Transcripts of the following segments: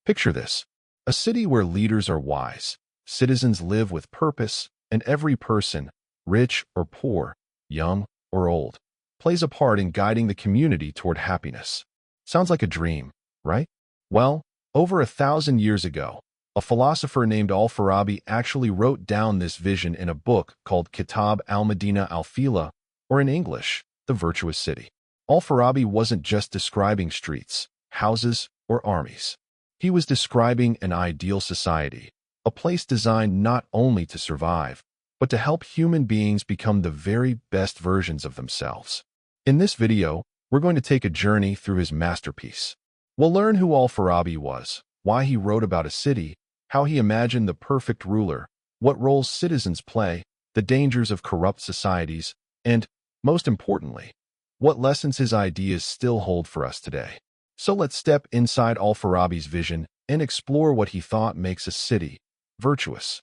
Picture this: a city where leaders are wise, citizens live with purpose, and every person, rich or poor, young or old, plays a part in guiding the community toward happiness. Sounds like a dream, right? Well, over 1,000 years ago, a philosopher named Al-Farabi actually wrote down this vision in a book called Kitāb al-Madīnah al-Fāḍilah, or in English, the Virtuous City. Al-Farabi wasn't just describing streets, houses, or armies. He was describing an ideal society, a place designed not only to survive, but to help human beings become the very best versions of themselves. In this video, we're going to take a journey through his masterpiece. We'll learn who Al-Farabi was, why he wrote about a city, how he imagined the perfect ruler, what roles citizens play, the dangers of corrupt societies, and, most importantly, what lessons his ideas still hold for us today. So let's step inside Al-Farabi's vision and explore what he thought makes a city virtuous.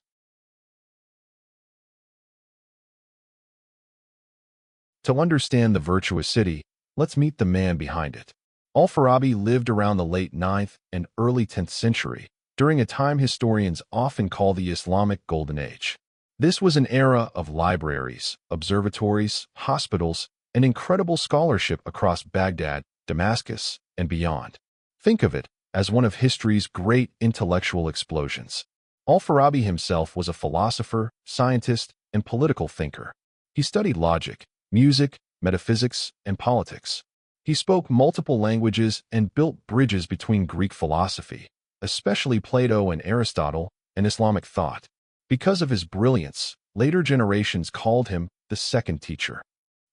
To understand the virtuous city, let's meet the man behind it. Al-Farabi lived around the late 9th and early 10th century, during a time historians often call the Islamic Golden Age. This was an era of libraries, observatories, hospitals, and incredible scholarship across Baghdad, Damascus, and beyond. Think of it as one of history's great intellectual explosions. Al-Farabi himself was a philosopher, scientist, and political thinker. He studied logic, music, metaphysics, and politics. He spoke multiple languages and built bridges between Greek philosophy, especially Plato and Aristotle, and Islamic thought. Because of his brilliance, later generations called him the second teacher.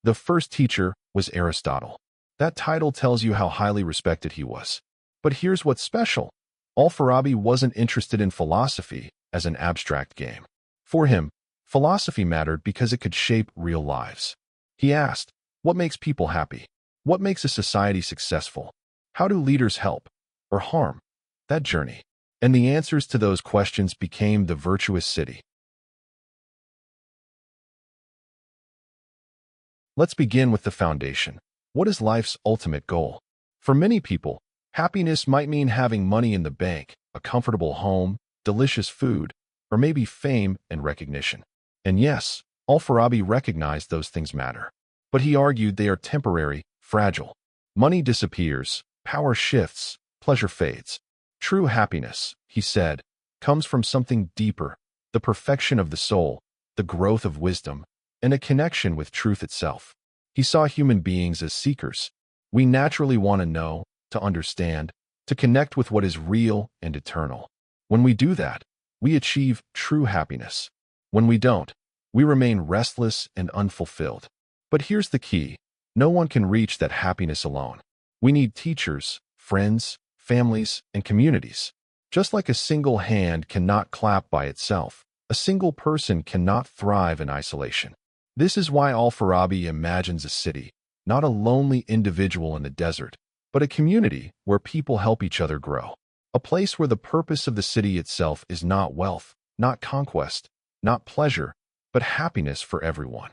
The first teacher was Aristotle. That title tells you how highly respected he was. But here's what's special. Al-Farabi wasn't interested in philosophy as an abstract game. For him, philosophy mattered because it could shape real lives. He asked, what makes people happy? What makes a society successful? How do leaders help or harm that journey? And the answers to those questions became the virtuous city. Let's begin with the foundation. What is life's ultimate goal? For many people, happiness might mean having money in the bank, a comfortable home, delicious food, or maybe fame and recognition. And yes, Al-Farabi recognized those things matter. But he argued they are temporary, fragile. Money disappears, power shifts, pleasure fades. True happiness, he said, comes from something deeper, the perfection of the soul, the growth of wisdom, and a connection with truth itself. He saw human beings as seekers. We naturally want to know, to understand, to connect with what is real and eternal. When we do that, we achieve true happiness. When we don't, we remain restless and unfulfilled. But here's the key. No one can reach that happiness alone. We need teachers, friends, families, and communities. Just like a single hand cannot clap by itself, a single person cannot thrive in isolation. This is why Al-Farabi imagines a city, not a lonely individual in the desert, but a community where people help each other grow. A place where the purpose of the city itself is not wealth, not conquest, not pleasure, but happiness for everyone.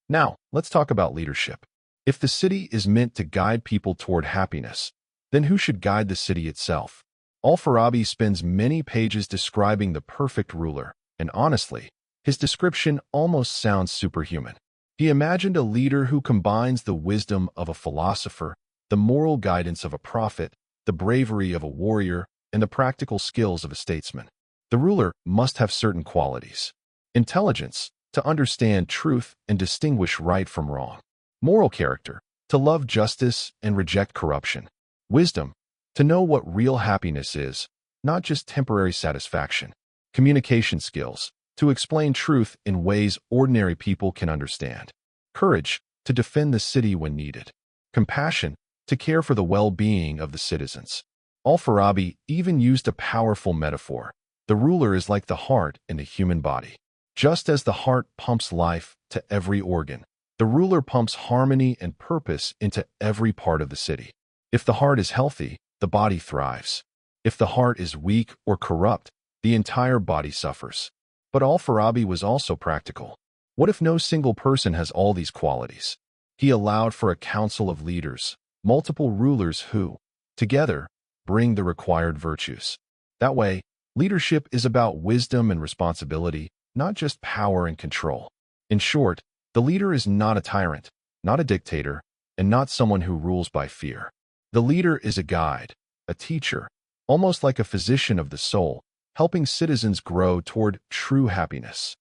Now, let's talk about leadership. If the city is meant to guide people toward happiness, then who should guide the city itself? Al-Farabi spends many pages describing the perfect ruler, and honestly, his description almost sounds superhuman. He imagined a leader who combines the wisdom of a philosopher, the moral guidance of a prophet, the bravery of a warrior, and the practical skills of a statesman. The ruler must have certain qualities: intelligence, to understand truth and distinguish right from wrong; moral character, to love justice and reject corruption; wisdom, to know what real happiness is, not just temporary satisfaction; communication skills, to explain truth in ways ordinary people can understand; courage, to defend the city when needed; compassion, to care for the well-being of the citizens. Al-Farabi even used a powerful metaphor. The ruler is like the heart in the human body. Just as the heart pumps life to every organ, the ruler pumps harmony and purpose into every part of the city. If the heart is healthy, the body thrives. If the heart is weak or corrupt, the entire body suffers. But Al-Farabi was also practical. What if no single person has all these qualities? He allowed for a council of leaders, multiple rulers who, together, bring the required virtues. That way, leadership is about wisdom and responsibility, not just power and control. In short, the leader is not a tyrant, not a dictator, and not someone who rules by fear. The leader is a guide, a teacher, almost like a physician of the soul, helping citizens grow toward true happiness.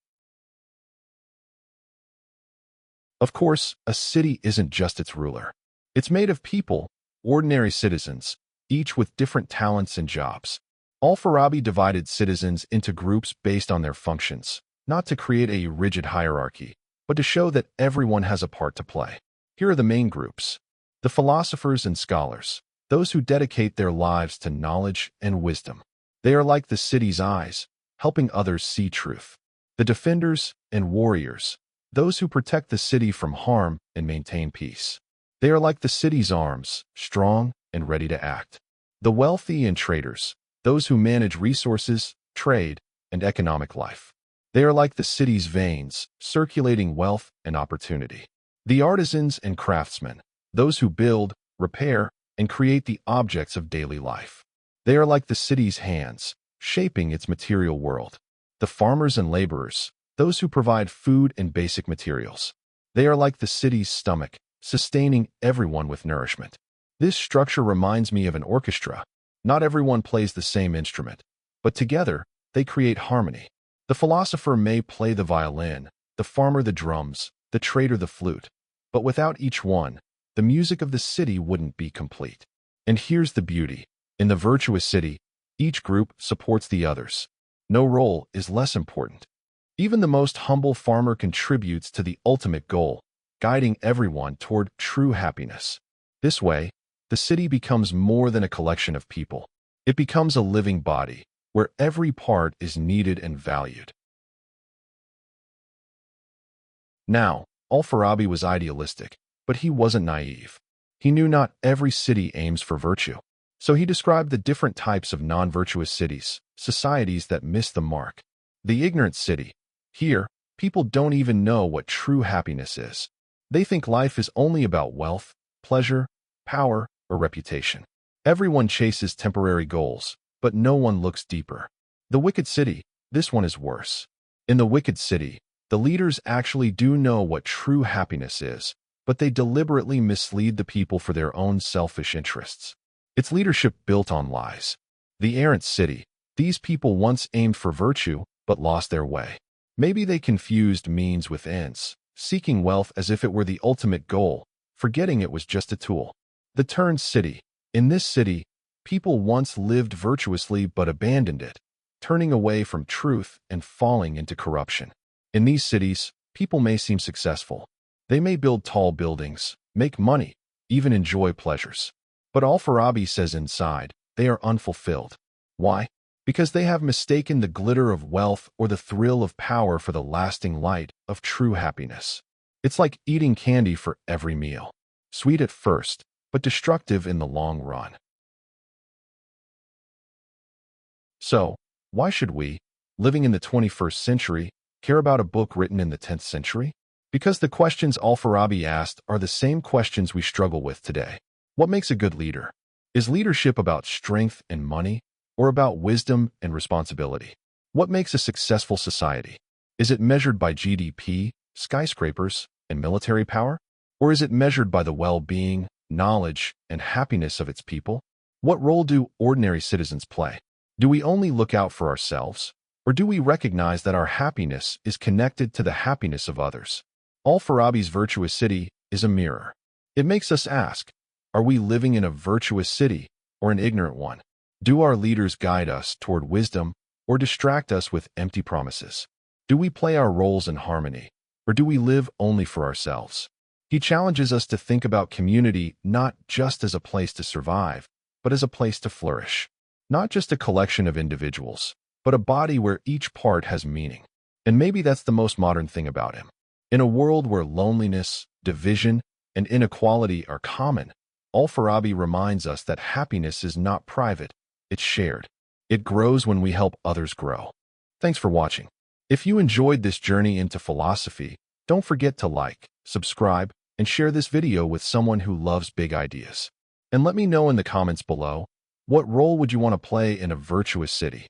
Of course, a city isn't just its ruler. It's made of people, ordinary citizens, each with different talents and jobs. Al-Farabi divided citizens into groups based on their functions, not to create a rigid hierarchy, but to show that everyone has a part to play. Here are the main groups: the philosophers and scholars, those who dedicate their lives to knowledge and wisdom. They are like the city's eyes, helping others see truth. The defenders and warriors, those who protect the city from harm and maintain peace. They are like the city's arms, strong and ready to act. The wealthy and traders, those who manage resources, trade, and economic life. They are like the city's veins, circulating wealth and opportunity. The artisans and craftsmen, those who build, repair, and create the objects of daily life. They are like the city's hands, shaping its material world. The farmers and laborers, those who provide food and basic materials. They are like the city's stomach, sustaining everyone with nourishment. This structure reminds me of an orchestra. Not everyone plays the same instrument, but together they create harmony. The philosopher may play the violin, the farmer the drums, the trader the flute, but without each one, the music of the city wouldn't be complete. And here's the beauty. In the virtuous city, each group supports the others. No role is less important. Even the most humble farmer contributes to the ultimate goal, guiding everyone toward true happiness. This way, the city becomes more than a collection of people. It becomes a living body, where every part is needed and valued. Now, Al-Farabi was idealistic, but he wasn't naive. He knew not every city aims for virtue. So he described the different types of non-virtuous cities, societies that miss the mark. The ignorant city. Here, people don't even know what true happiness is. They think life is only about wealth, pleasure, power, or reputation. Everyone chases temporary goals, but no one looks deeper. The wicked city. This one is worse. In the wicked city, the leaders actually do know what true happiness is, but they deliberately mislead the people for their own selfish interests. It's leadership built on lies. The errant city. These people once aimed for virtue, but lost their way. Maybe they confused means with ends, seeking wealth as if it were the ultimate goal, forgetting it was just a tool. The turned city. In this city, people once lived virtuously but abandoned it, turning away from truth and falling into corruption. In these cities, people may seem successful. They may build tall buildings, make money, even enjoy pleasures. But Al-Farabi says inside, they are unfulfilled. Why? Because they have mistaken the glitter of wealth or the thrill of power for the lasting light of true happiness. It's like eating candy for every meal. Sweet at first, but destructive in the long run. So, why should we, living in the 21st century, care about a book written in the 10th century? Because the questions Al-Farabi asked are the same questions we struggle with today. What makes a good leader? Is leadership about strength and money, or about wisdom and responsibility? What makes a successful society? Is it measured by GDP, skyscrapers, and military power? Or is it measured by the well-being, knowledge, and happiness of its people? What role do ordinary citizens play? Do we only look out for ourselves, or do we recognize that our happiness is connected to the happiness of others? Al-Farabi's Virtuous City is a mirror. It makes us ask, are we living in a virtuous city or an ignorant one? Do our leaders guide us toward wisdom or distract us with empty promises? Do we play our roles in harmony, or do we live only for ourselves? He challenges us to think about community not just as a place to survive, but as a place to flourish. Not just a collection of individuals, but a body where each part has meaning. And maybe that's the most modern thing about him. In a world where loneliness, division, and inequality are common, Al-Farabi reminds us that happiness is not private, it's shared. It grows when we help others grow. Thanks for watching. If you enjoyed this journey into philosophy, don't forget to like, subscribe, and share this video with someone who loves big ideas. And let me know in the comments below, what role would you want to play in a virtuous city?